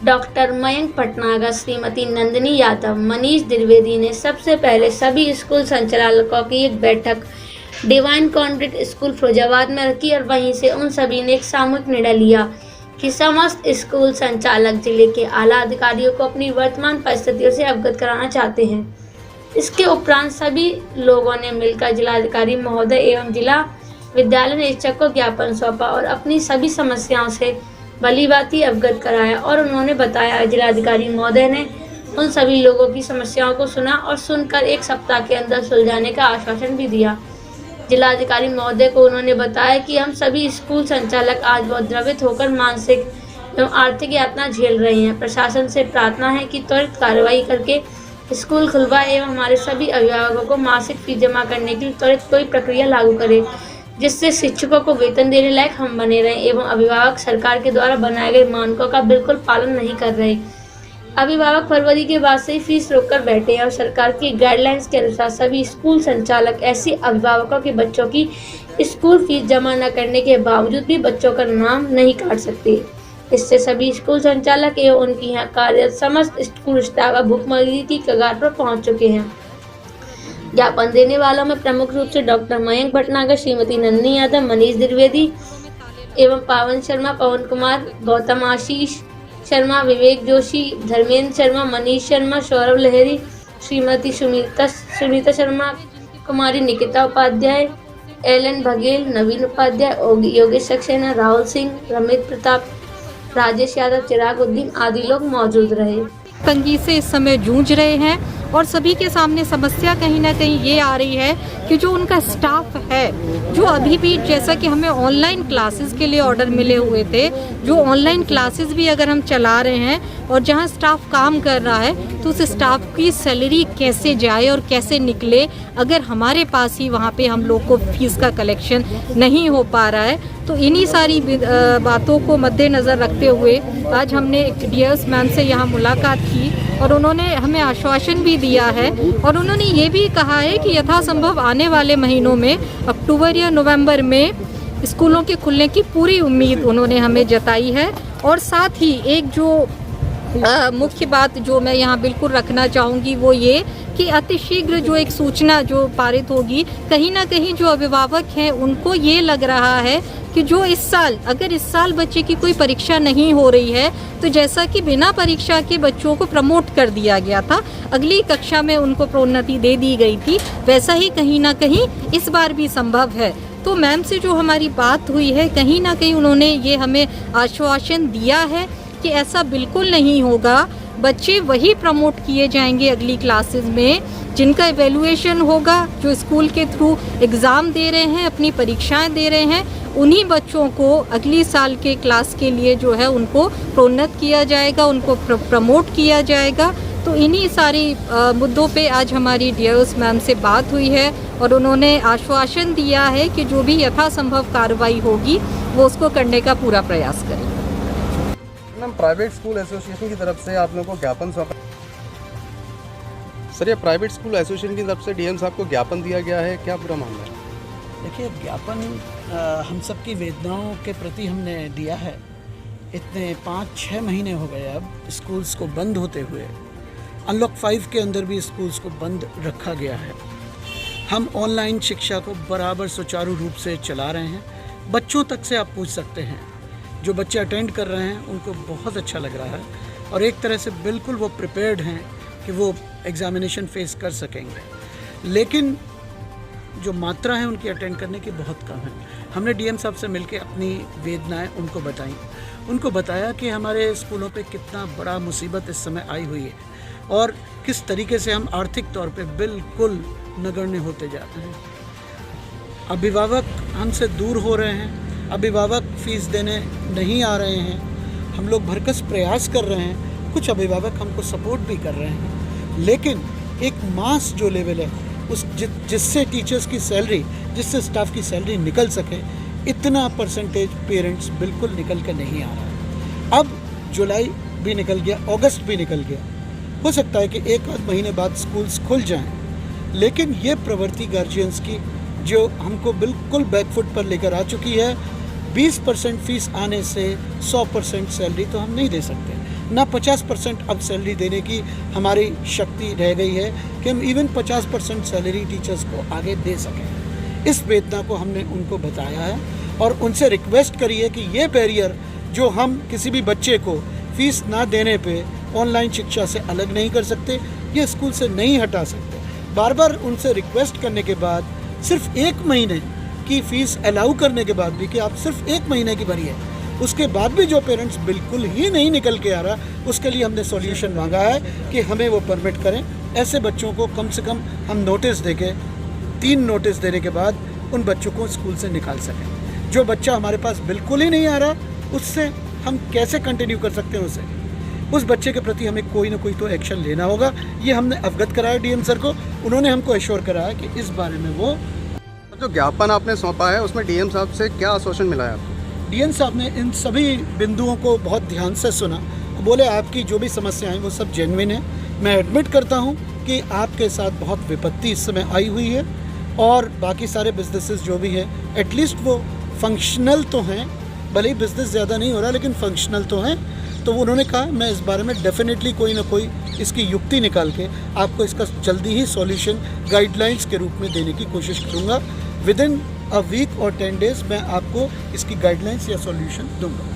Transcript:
Doctor Mayank Bhatnagar, Shrimati Nandini Yadav, Manish Dwivedi ने सबसे पहले सभी स्कूल संचालकों की एक बैठक डिवाइन कॉन्वेंट स्कूल फिरोजाबाद में रखी और वहीं से उन सभी ने एक सामूहिक निर्णय लिया कि समस्त स्कूल संचालक जिले के आला अधिकारियों को अपनी वर्तमान परिस्थितियों से अवगत कराना चाहते हैं। इसके उपरांत सभी लोगों ने मिलकर जिलाधिकारी महोदय एवं जिला विद्यालय निरीक्षक को ज्ञापन सौंपा और अपनी सभी समस्याओं से भलीभांति अवगत कराया और उन्होंने बताया जिलाधिकारी महोदय ने उन सभी लोगों की समस्याओं को सुना और सुनकर एक सप्ताह के अंदर सुलझाने का आश्वासन भी दिया। जिलाधिकारी महोदय को उन्होंने बताया कि हम सभी स्कूल संचालक आज बहुत द्रवित होकर मानसिक एवं आर्थिक यातना झेल रहे हैं। प्रशासन से प्रार्थना है कि त्वरित कार्रवाई करके स्कूल खुलवाए एवं हमारे सभी अभिभावकों को मासिक फीस जमा करने की त्वरित कोई प्रक्रिया लागू करे, जिससे शिक्षकों को वेतन देने लायक हम बने रहें एवं अभिभावक सरकार के द्वारा बनाए गए मानकों का बिल्कुल पालन नहीं कर रहे। अभिभावक फरवरी के बाद से ही फीस रोककर बैठे हैं और सरकार की गाइडलाइंस के अनुसार सभी स्कूल संचालक ऐसे अभिभावकों के बच्चों की स्कूल फीस जमा न करने के बावजूद भी बच्चों का नाम नहीं काट सकते। इससे सभी स्कूल संचालक एवं उनकी यहाँ कार्यरत समस्त स्कूल स्टाफ भूखमरी की कगार पर पहुँच चुके हैं। ज्ञापन देने वालों में प्रमुख रूप से डॉक्टर मयंक भटनागर, श्रीमती नंदिनी यादव, मनीष द्विवेदी एवं पावन शर्मा, पवन कुमार, गौतम आशीष शर्मा, विवेक जोशी, धर्मेंद्र शर्मा, मनीष शर्मा, सौरभ लहरी, श्रीमती सुमिता शर्मा, कुमारी निकिता उपाध्याय, एलन बघेल, नवीन उपाध्याय, योगेश सक्सेना, राहुल सिंह, रमित प्रताप, राजेश यादव, चिराग उद्दीन आदि लोग मौजूद रहे। तंगी से इस समय जूझ रहे हैं और सभी के सामने समस्या कहीं ना कहीं ये आ रही है कि जो उनका स्टाफ है, जो अभी भी जैसा कि हमें ऑनलाइन क्लासेस के लिए ऑर्डर मिले हुए थे, जो ऑनलाइन क्लासेस भी अगर हम चला रहे हैं और जहां स्टाफ काम कर रहा है तो उस स्टाफ की सैलरी कैसे जाए और कैसे निकले, अगर हमारे पास ही वहां पे हम लोग को फीस का कलेक्शन नहीं हो पा रहा है। तो इन्हीं सारी बातों को मद्देनज़र रखते हुए आज हमने एक डीएस मैम से यहाँ मुलाकात की और उन्होंने हमें आश्वासन भी दिया है और उन्होंने ये भी कहा है कि यथासंभव आने वाले महीनों में अक्टूबर या नवंबर में स्कूलों के खुलने की पूरी उम्मीद उन्होंने हमें जताई है। और साथ ही एक जो मुख्य बात जो मैं यहाँ बिल्कुल रखना चाहूँगी वो ये कि अतिशीघ्र जो एक सूचना जो पारित होगी, कहीं ना कहीं जो अभिभावक हैं उनको ये लग रहा है कि जो अगर इस साल बच्चे की कोई परीक्षा नहीं हो रही है तो जैसा कि बिना परीक्षा के बच्चों को प्रमोट कर दिया गया था, अगली कक्षा में उनको प्रोन्नति दे दी गई थी, वैसा ही कहीं ना कहीं इस बार भी संभव है। तो मैम से जो हमारी बात हुई है, कहीं ना कहीं उन्होंने ये हमें आश्वासन दिया है कि ऐसा बिल्कुल नहीं होगा। बच्चे वही प्रमोट किए जाएंगे अगली क्लासेस में जिनका एवेल्युएशन होगा, जो स्कूल के थ्रू एग्ज़ाम दे रहे हैं, अपनी परीक्षाएं दे रहे हैं, उन्हीं बच्चों को अगली साल के क्लास के लिए जो है उनको प्रोन्नत किया जाएगा, उनको प्रमोट किया जाएगा। तो इन्हीं सारी मुद्दों पे आज हमारी डीएस मैम से बात हुई है और उन्होंने आश्वासन दिया है कि जो भी यथासंभव कार्रवाई होगी वो उसको करने का पूरा प्रयास करेंगे। मैम, प्राइवेट स्कूल एसोसिएशन की तरफ से आप लोगों को ज्ञापन सौंपा। सर, ये प्राइवेट स्कूल एसोसिएशन की तरफ से डीएम साहब को ज्ञापन दिया गया है, क्या पूरा मामला है? देखिए, ज्ञापन हम सब की वेदनाओं के प्रति हमने दिया है। इतने 5-6 महीने हो गए अब स्कूल्स को बंद होते हुए। अनलॉक 5 के अंदर भी स्कूल्स को बंद रखा गया है। हम ऑनलाइन शिक्षा को बराबर सुचारू रूप से चला रहे हैं। बच्चों तक से आप पूछ सकते हैं, जो बच्चे अटेंड कर रहे हैं उनको बहुत अच्छा लग रहा है और एक तरह से बिल्कुल वो प्रिपेयर्ड हैं कि वो एग्ज़ामिनेशन फेस कर सकेंगे। लेकिन जो मात्रा है उनकी अटेंड करने की बहुत कम है। हमने डीएम साहब से मिलकर अपनी वेदनाएं उनको बताई, उनको बताया कि हमारे स्कूलों पे कितना बड़ा मुसीबत इस समय आई हुई है और किस तरीके से हम आर्थिक तौर पे बिल्कुल नगण्य होते जा रहे हैं। अभिभावक हमसे दूर हो रहे हैं, अभिभावक फीस देने नहीं आ रहे हैं। हम लोग भरकस प्रयास कर रहे हैं, कुछ अभिभावक हमको सपोर्ट भी कर रहे हैं, लेकिन एक मास जो लेवल है उस जिससे टीचर्स की सैलरी, जिससे स्टाफ की सैलरी निकल सके, इतना परसेंटेज पेरेंट्स बिल्कुल निकल के नहीं आ रहा है। अब जुलाई भी निकल गया, अगस्त भी निकल गया, हो सकता है कि 1-8 महीने बाद स्कूल्स खुल जाएं, लेकिन ये प्रवृत्ति गार्जियंस की जो हमको बिल्कुल बैकफुट पर लेकर आ चुकी है। 20% फीस आने से 100% सैलरी तो हम नहीं दे सकते। ना 50% अब सैलरी देने की हमारी शक्ति रह गई है कि हम इवन 50% सैलरी टीचर्स को आगे दे सकें। इस वेदना को हमने उनको बताया है और उनसे रिक्वेस्ट करी है कि ये बैरियर जो हम किसी भी बच्चे को फीस ना देने पे ऑनलाइन शिक्षा से अलग नहीं कर सकते, ये स्कूल से नहीं हटा सकते। बार बार उनसे रिक्वेस्ट करने के बाद सिर्फ 1 महीने की फ़ीस अलाउ करने के बाद भी कि आप सिर्फ 1 महीने की भरिए, उसके बाद भी जो पेरेंट्स बिल्कुल ही नहीं निकल के आ रहा, उसके लिए हमने सॉल्यूशन मांगा है कि हमें वो परमिट करें। ऐसे बच्चों को कम से कम हम नोटिस देके 3 नोटिस देने के बाद उन बच्चों को स्कूल से निकाल सकें। जो बच्चा हमारे पास बिल्कुल ही नहीं आ रहा, उससे हम कैसे कंटिन्यू कर सकते हैं उस बच्चे के प्रति हमें कोई ना कोई तो एक्शन लेना होगा। ये हमने अवगत कराया डीएम सर को, उन्होंने हमको एश्योर कराया कि इस बारे में वो जो ज्ञापन आपने सौंपा है उसमें डीएम साहब से क्या आश्वासन मिला है आपको? डीएम साहब ने इन सभी बिंदुओं को बहुत ध्यान से सुना। बोले आपकी जो भी समस्याएं हैं वो सब जेन्युइन है। मैं एडमिट करता हूं कि आपके साथ बहुत विपत्ति इस समय आई हुई है और बाकी सारे बिजनेसेस जो भी हैं एटलीस्ट वो फंक्शनल तो हैं, भले ही बिज़नेस ज़्यादा नहीं हो रहा लेकिन फंक्शनल तो हैं। तो उन्होंने कहा मैं इस बारे में डेफिनेटली कोई ना कोई इसकी युक्ति निकाल के आपको इसका जल्दी ही सॉल्यूशन गाइडलाइंस के रूप में देने की कोशिश करूँगा। विदिन अ वीक और 10 डेज़ मैं आपको इसकी गाइडलाइंस या सॉल्यूशन दूंगा।